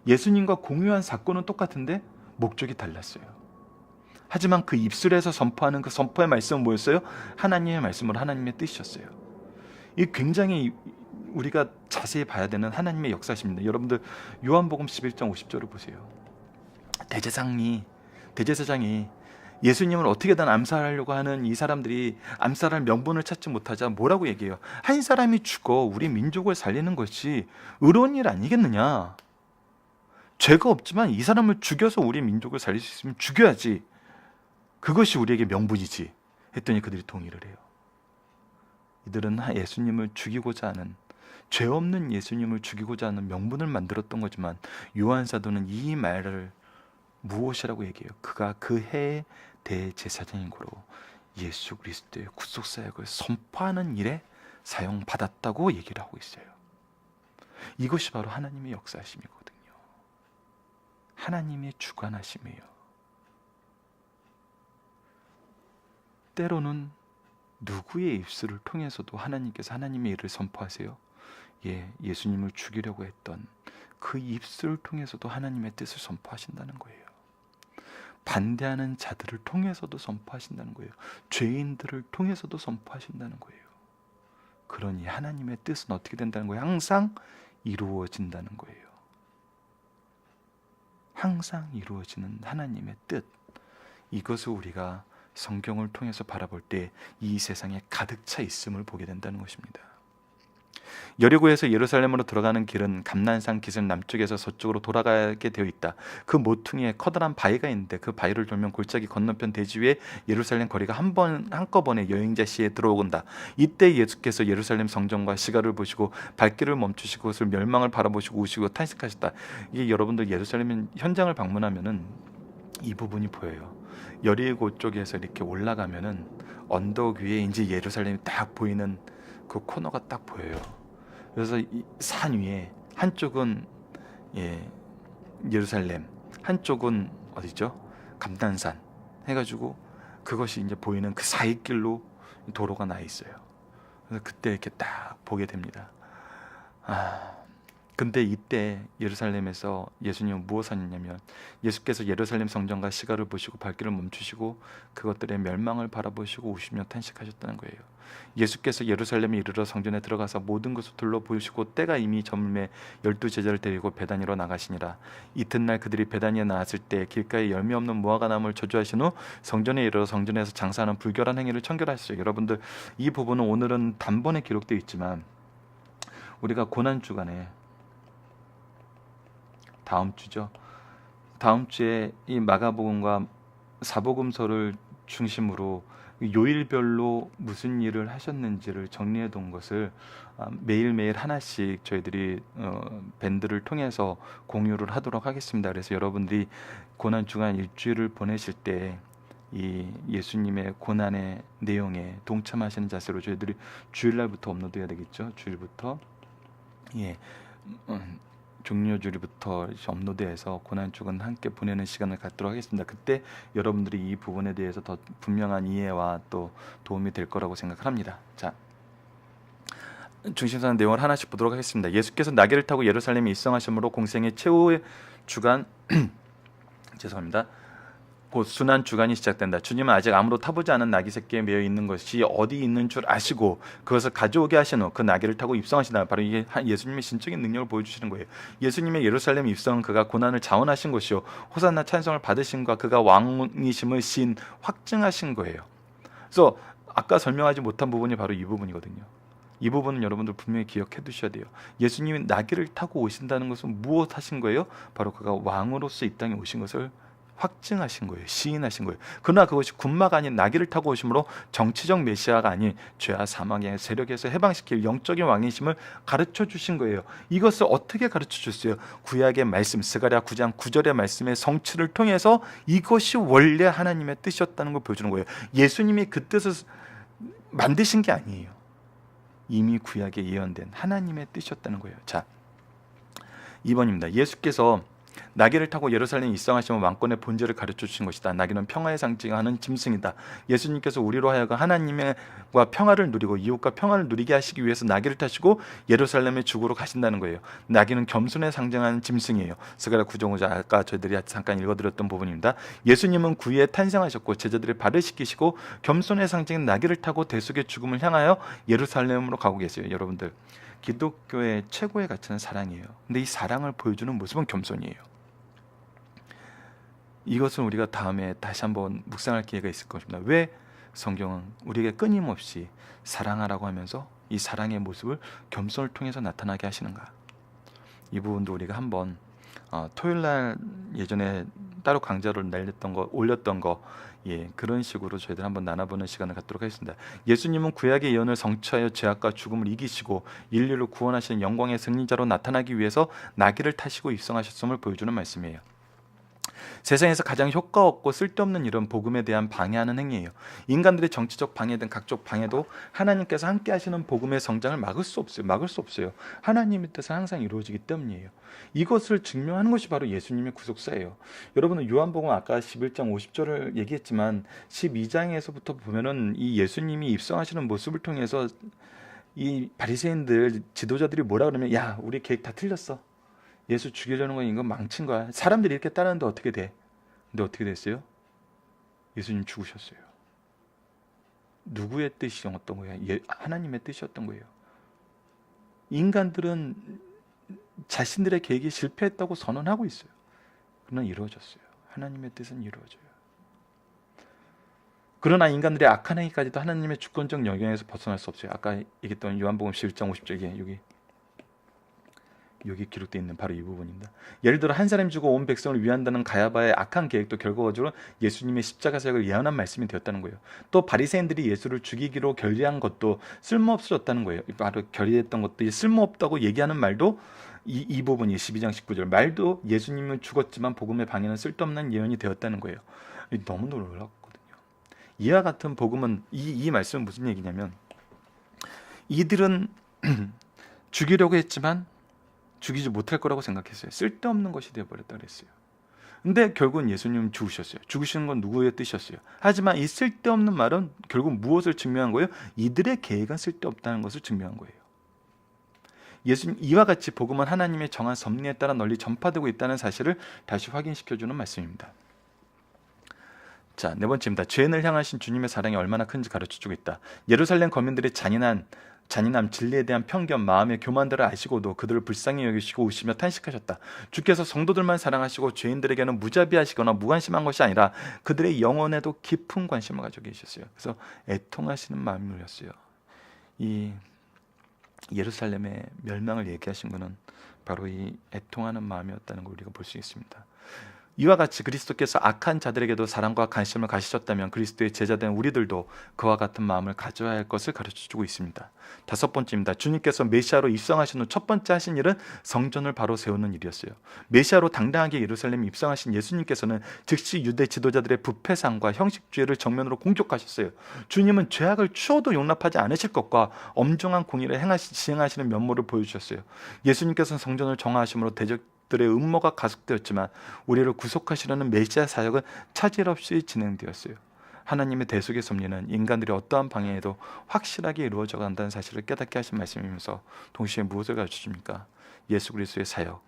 예수님과 공유한 사건은 똑같은데 목적이 달랐어요. 하지만 그 입술에서 선포하는 그 선포의 말씀은 뭐였어요? 하나님의 말씀으로 하나님의 뜻이었어요. 이 굉장히 우리가 자세히 봐야 되는 하나님의 역사십니다. 여러분들, 요한복음 11장 50절을 보세요. 대제사장이 예수님을 어떻게든 암살하려고 하는 이 사람들이 암살할 명분을 찾지 못하자 뭐라고 얘기해요? 한 사람이 죽어 우리 민족을 살리는 것이 의로운 일 아니겠느냐? 죄가 없지만 이 사람을 죽여서 우리 민족을 살릴 수 있으면 죽여야지. 그것이 우리에게 명분이지. 했더니 그들이 동의를 해요. 이들은 예수님을 죽이고자 하는, 죄 없는 예수님을 죽이고자 하는 명분을 만들었던 거지만, 요한 사도는 이 말을 무엇이라고 얘기해요? 그가 그 해의 대제사장인 고로 예수 그리스도의 구속 사역을 선포하는 일에 사용받았다고 얘기를 하고 있어요. 이것이 바로 하나님의 역사심이거든요. 하나님의 주관하심이에요. 때로는 누구의 입술을 통해서도 하나님께서 하나님의 일을 선포하세요. 예수님을 죽이려고 했던 그 입술을 통해서도 하나님의 뜻을 선포하신다는 거예요. 반대하는 자들을 통해서도 선포하신다는 거예요. 죄인들을 통해서도 선포하신다는 거예요. 그러니 하나님의 뜻은 어떻게 된다는 거예요? 항상 이루어진다는 거예요. 항상 이루어지는 하나님의 뜻, 이것을 우리가 성경을 통해서 바라볼 때 이 세상에 가득 차 있음을 보게 된다는 것입니다. 여리고에서 예루살렘으로 들어가는 길은 감난산 기슭 남쪽에서 서쪽으로 돌아가게 되어 있다. 그 모퉁이에 커다란 바위가 있는데 그 바위를 돌면 골짜기 건너편 대지 위에 예루살렘 거리가 한꺼번에 여행자 시에 들어오건다. 이때 예수께서 예루살렘 성전과 시가를 보시고 발길을 멈추시고 그것을 멸망을 바라보시고 우시고 탄식하셨다. 이게 여러분들 예루살렘 현장을 방문하면은 이 부분이 보여요. 여리고 쪽에서 이렇게 올라가면은 언덕 위에 이제 예루살렘이 딱 보이는 그 코너가 딱 보여요. 그래서 이 산 위에 한쪽은 예루살렘, 한쪽은 어디죠? 감난산 해가지고 그것이 이제 보이는 그 사이길로 도로가 나 있어요. 그래서 그때 이렇게 딱 보게 됩니다. 근데 이때 예루살렘에서 예수님은 무엇을 하셨냐면 예수께서 예루살렘 성전과 시가를 보시고 발길을 멈추시고 그것들의 멸망을 바라보시고 우시며 탄식하셨다는 거예요. 예수께서 예루살렘에 이르러 성전에 들어가서 모든 것을 둘러보시고 때가 이미 저물매 12제자를 데리고 베다니로 나가시니라. 이튿날 그들이 베다니에 나왔을 때 길가에 열매 없는 무화과 나무를 저주하신 후 성전에 이르러 성전에서 장사하는 불결한 행위를 청결하시죠. 여러분들, 이 부분은 오늘은 단번에 기록되어 있지만 우리가 고난주간에 다음 주죠. 다음 주에 이 마가복음과 사복음서를 중심으로 요일별로 무슨 일을 하셨는지를 정리해 둔 것을 매일매일 하나씩 저희들이 밴드를 통해서 공유를 하도록 하겠습니다. 그래서 여러분들이 고난주간 일주일을 보내실 때 이 예수님의 고난의 내용에 동참하시는 자세로 저희들이 주일날부터 업로드해야 되겠죠. 주일부터 종료주일부터 업로드해서 고난주간 함께 보내는 시간을 갖도록 하겠습니다. 그때 여러분들이 이 부분에 대해서 더 분명한 이해와 또 도움이 될 거라고 생각합니다. 자, 중심상 내용을 하나씩 보도록 하겠습니다. 예수께서 나귀를 타고 예루살렘에 입성하심으로 공생의 최후의 주간 죄송합니다. 곧 순환 주간이 시작된다. 주님은 아직 아무도 타보지 않은 나귀 새끼에 매여 있는 것이 어디 있는 줄 아시고 그것을 가져오게 하신 후 그 나귀를 타고 입성하시다. 바로 이게 예수님의 신적인 능력을 보여주시는 거예요. 예수님의 예루살렘 입성은 그가 고난을 자원하신 것이요 호산나 찬송을 받으신과 그가 왕이심을 신 확증하신 거예요. 그래서 아까 설명하지 못한 부분이 바로 이 부분이거든요. 이 부분은 여러분들 분명히 기억해 두셔야 돼요. 예수님이 나귀를 타고 오신다는 것은 무엇 하신 거예요? 바로 그가 왕으로서 이 땅에 오신 것을 확증하신 거예요. 시인하신 거예요. 그러나 그것이 군마가 아닌 나귀를 타고 오심으로 정치적 메시아가 아닌 죄와 사망의 세력에서 해방시킬 영적인 왕이심을 가르쳐 주신 거예요. 이것을 어떻게 가르쳐 줬어요? 구약의 말씀, 스가랴 9장 9절의 말씀의 성취를 통해서 이것이 원래 하나님의 뜻이었다는 걸 보여주는 거예요. 예수님이 그 뜻을 만드신 게 아니에요. 이미 구약에 예언된 하나님의 뜻이었다는 거예요. 자, 2번입니다. 예수께서 나귀를 타고 예루살렘에 입성하시면 왕권의 본질을 가르쳐 주신 것이다. 나귀는 평화의 상징하는 짐승이다. 예수님께서 우리로 하여금 하나님과 평화를 누리고 이웃과 평화를 누리게 하시기 위해서 나귀를 타시고 예루살렘의 주구로 가신다는 거예요. 나귀는 겸손에 상징하는 짐승이에요. 스가랴 9장 5절 아까 저희들이 잠깐 읽어드렸던 부분입니다. 예수님은 구유에 탄생하셨고 제자들의 발을 씻기시고 겸손의 상징인 나귀를 타고 대속의 죽음을 향하여 예루살렘으로 가고 계세요. 여러분들, 기독교의 최고의 가치는 사랑이에요. 근데 이 사랑을 보여주는 모습은 겸손이에요. 이것은 우리가 다음에 다시 한번 묵상할 기회가 있을 것입니다. 왜 성경은 우리에게 끊임없이 사랑하라고 하면서 이 사랑의 모습을 겸손을 통해서 나타나게 하시는가? 이 부분도 우리가 한번 토요일날 예전에 따로 강좌를 올렸던 거 그런 식으로 저희들 한번 나눠보는 시간을 갖도록 하겠습니다. 예수님은 구약의 예언을 성취하여 죄악과 죽음을 이기시고 인류를 구원하시는 영광의 승리자로 나타나기 위해서 나귀를 타시고 입성하셨음을 보여주는 말씀이에요. 세상에서 가장 효과 없고 쓸데없는 일은 복음에 대한 방해하는 행위예요. 인간들의 정치적 방해든 각종 방해도 하나님께서 함께 하시는 복음의 성장을 막을 수 없어요. 하나님의 뜻은 항상 이루어지기 때문이에요. 이것을 증명하는 것이 바로 예수님의 구속사예요. 여러분은 요한복음 아까 11장 50절을 얘기했지만 12장에서부터 보면은 이 예수님이 입성하시는 모습을 통해서 이 바리새인들 지도자들이 뭐라 그러면, 야, 우리 계획 다 틀렸어. 예수 죽이려는 건 이건 망친 거야. 사람들이 이렇게 따르는데 어떻게 돼? 근데 어떻게 됐어요? 예수님 죽으셨어요. 누구의 뜻이었던 거예요? 하나님의 뜻이었던 거예요. 인간들은 자신들의 계획이 실패했다고 선언하고 있어요. 그러나 이루어졌어요. 하나님의 뜻은 이루어져요. 그러나 인간들의 악한 행위까지도 하나님의 주권적 영역에서 벗어날 수 없어요. 아까 얘기했던 요한복음 11장 50절에 여기 기록되어 있는 바로 이 부분입니다. 예를 들어 한 사람이 죽어 온 백성을 위한다는 가야바의 악한 계획도 결과적으로 예수님의 십자가 사역을 예언한 말씀이 되었다는 거예요. 또 바리새인들이 예수를 죽이기로 결의한 것도 쓸모없어졌다는 거예요. 바로 결의했던 것들이 쓸모없다고 얘기하는 말도 이 부분이 12장 19절 말도 예수님은 죽었지만 복음의 방해는 쓸데없는 예언이 되었다는 거예요. 너무 놀랍거든요. 이와 같은 복음은 이 말씀은 무슨 얘기냐면, 이들은 죽이려고 했지만 죽이지 못할 거라고 생각했어요. 쓸데없는 것이 되어버렸다 그랬어요. 근데 결국은 예수님은 죽으셨어요. 죽으시는 건 누구의 뜻이었어요. 하지만 이 쓸데없는 말은 결국 무엇을 증명한 거예요? 이들의 계획은 쓸데없다는 것을 증명한 거예요. 예수님 이와 같이 복음은 하나님의 정한 섭리에 따라 널리 전파되고 있다는 사실을 다시 확인시켜주는 말씀입니다. 자, 네 번째입니다. 죄인을 향하신 주님의 사랑이 얼마나 큰지 가르쳐주고 있다. 예루살렘 거민들의 잔인함, 진리에 대한 편견, 마음의 교만들을 아시고도 그들을 불쌍히 여기시고 우시며 탄식하셨다. 주께서 성도들만 사랑하시고 죄인들에게는 무자비하시거나 무관심한 것이 아니라 그들의 영혼에도 깊은 관심을 가지고 계셨어요. 그래서 애통하시는 마음이 울렸어요. 이 예루살렘의 멸망을 얘기하신 것은 바로 이 애통하는 마음이었다는 걸 우리가 볼 수 있습니다. 이와 같이 그리스도께서 악한 자들에게도 사랑과 관심을 가지셨다면 그리스도의 제자된 우리들도 그와 같은 마음을 가져야 할 것을 가르쳐주고 있습니다. 다섯 번째입니다. 주님께서 메시아로 입성하신 후 첫 번째 하신 일은 성전을 바로 세우는 일이었어요. 메시아로 당당하게 예루살렘에 입성하신 예수님께서는 즉시 유대 지도자들의 부패상과 형식주의를 정면으로 공격하셨어요. 주님은 죄악을 추워도 용납하지 않으실 것과 엄정한 공의를 시행하시는 면모를 보여주셨어요. 예수님께서는 성전을 정화하심으로 들의 음모가 가속되었지만 우리를 구속하시려는 메시아 사역은 차질 없이 진행되었어요. 하나님의 대속의 섭리는 인간들이 어떠한 방해에도 확실하게 이루어져 간다는 사실을 깨닫게 하신 말씀이면서 동시에 무엇을 가르쳐줍니까? 예수 그리스도의 사역,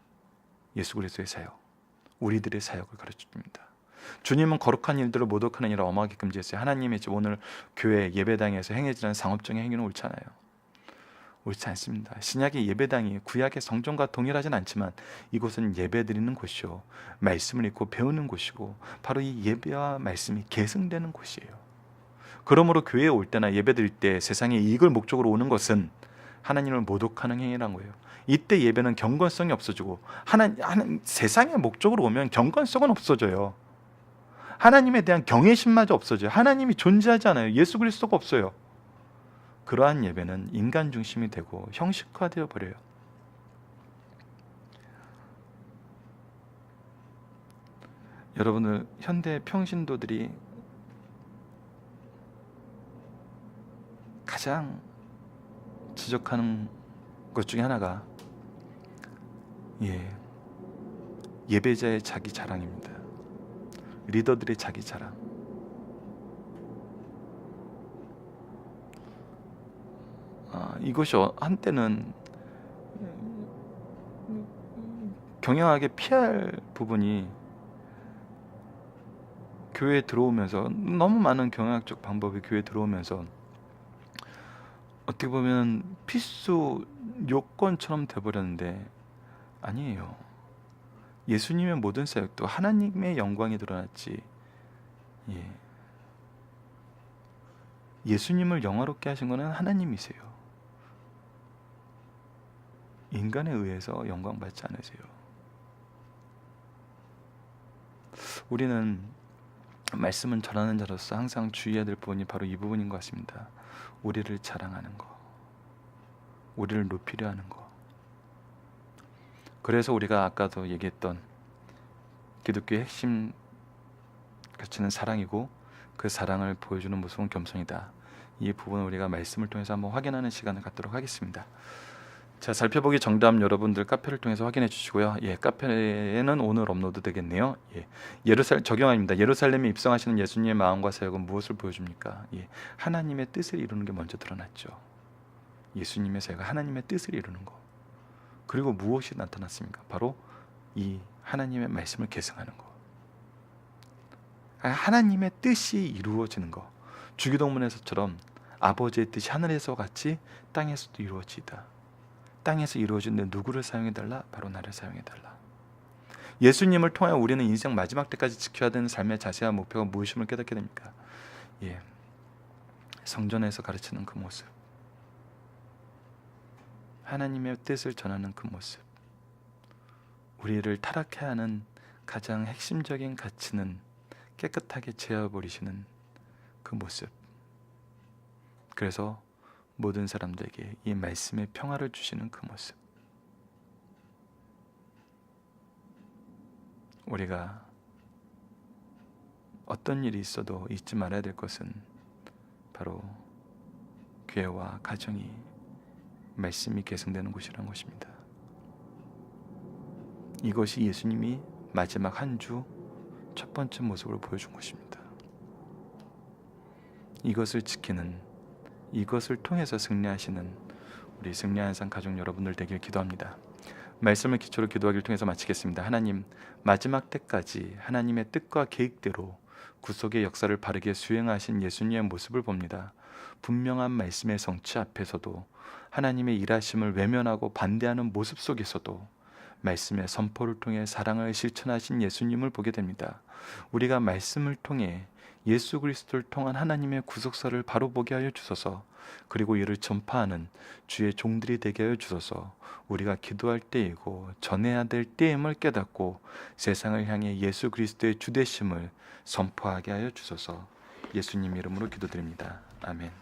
우리들의 사역을 가르쳐줍니다. 주님은 거룩한 일들을 모독하는 일을 엄하게 금지했어요. 하나님의 집 오늘 교회 예배당에서 행해지는 상업적인 행위는 옳지 않습니다. 신약의 예배당이 구약의 성전과 동일하진 않지만 이곳은 예배드리는 곳이요, 말씀을 읽고 배우는 곳이고 바로 이 예배와 말씀이 계승되는 곳이에요. 그러므로 교회에 올 때나 예배드릴 때 세상의 이익을 목적으로 오는 것은 하나님을 모독하는 행위란 거예요. 이때 예배는 경건성이 없어지고 세상의 목적으로 오면 경건성은 없어져요. 하나님에 대한 경외심마저 없어져요. 하나님이 존재하지 않아요. 예수 그리스도가 없어요. 그러한 예배는 인간 중심이 되고 형식화되어 버려요. 여러분들, 현대 평신도들이 가장 지적하는 것 중에 하나가 예배자의 자기 자랑입니다. 리더들의 자기 자랑. 이것이 한때는 경영하게 피할 부분이 교회에 들어오면서, 너무 많은 경영학적 방법이 교회에 들어오면서 어떻게 보면 필수 요건처럼 돼버렸는데 아니에요. 예수님의 모든 사역도 하나님의 영광이 드러났지, 예수님을 영화롭게 하신 것은 하나님이세요. 인간에 의해서 영광 받지 않으세요. 우리는 말씀을 전하는 자로서 항상 주의해야 될 부분이 바로 이 부분인 것 같습니다. 우리를 자랑하는 거, 우리를 높이려 하는 거. 그래서 우리가 아까도 얘기했던 기독교의 핵심 가치는 사랑이고 그 사랑을 보여주는 모습은 겸손이다. 이 부분을 우리가 말씀을 통해서 한번 확인하는 시간을 갖도록 하겠습니다. 자, 살펴보기 정답 여러분들 카페를 통해서 확인해 주시고요. 예, 카페에는 오늘 업로드 되겠네요. 예, 적용합니다. 예루살렘에 입성하시는 예수님의 마음과 사역은 무엇을 보여줍니까? 예, 하나님의 뜻을 이루는 게 먼저 드러났죠. 예수님의 사역은 하나님의 뜻을 이루는 거. 그리고 무엇이 나타났습니까? 바로 이 하나님의 말씀을 계승하는 거. 하나님의 뜻이 이루어지는 거. 주기도문에서처럼 아버지의 뜻이 하늘에서 같이 땅에서도 이루어지다. 땅에서 이루어지는데 누구를 사용해달라? 바로 나를 사용해달라. 예수님을 통하여 우리는 인생 마지막 때까지 지켜야 되는 삶의 자세한 목표가 무엇임을 깨닫게 됩니까? 예, 성전에서 가르치는 그 모습, 하나님의 뜻을 전하는 그 모습, 우리를 타락해 하는 가장 핵심적인 가치는 깨끗하게 제어버리시는 그 모습. 그래서 모든 사람들에게 이 말씀의 평화를 주시는 그 모습. 우리가 어떤 일이 있어도 잊지 말아야 될 것은 바로 교회와 가정이 말씀이 계승되는 곳이라는 것입니다. 이것이 예수님이 마지막 한 주 첫 번째 모습을 보여준 것입니다. 이것을 지키는, 이것을 통해서 승리하시는 우리 승리한산 가족 여러분들 되길 기도합니다. 말씀을 기초로 기도하기를 통해서 마치겠습니다. 하나님, 마지막 때까지 하나님의 뜻과 계획대로 구속의 역사를 바르게 수행하신 예수님의 모습을 봅니다. 분명한 말씀의 성취 앞에서도 하나님의 일하심을 외면하고 반대하는 모습 속에서도 말씀의 선포를 통해 사랑을 실천하신 예수님을 보게 됩니다. 우리가 말씀을 통해 예수 그리스도를 통한 하나님의 구속사를 바로 보게 하여 주소서. 그리고 이를 전파하는 주의 종들이 되게 하여 주소서. 우리가 기도할 때이고 전해야 될 때임을 깨닫고 세상을 향해 예수 그리스도의 주되심을 선포하게 하여 주소서. 예수님 이름으로 기도드립니다. 아멘.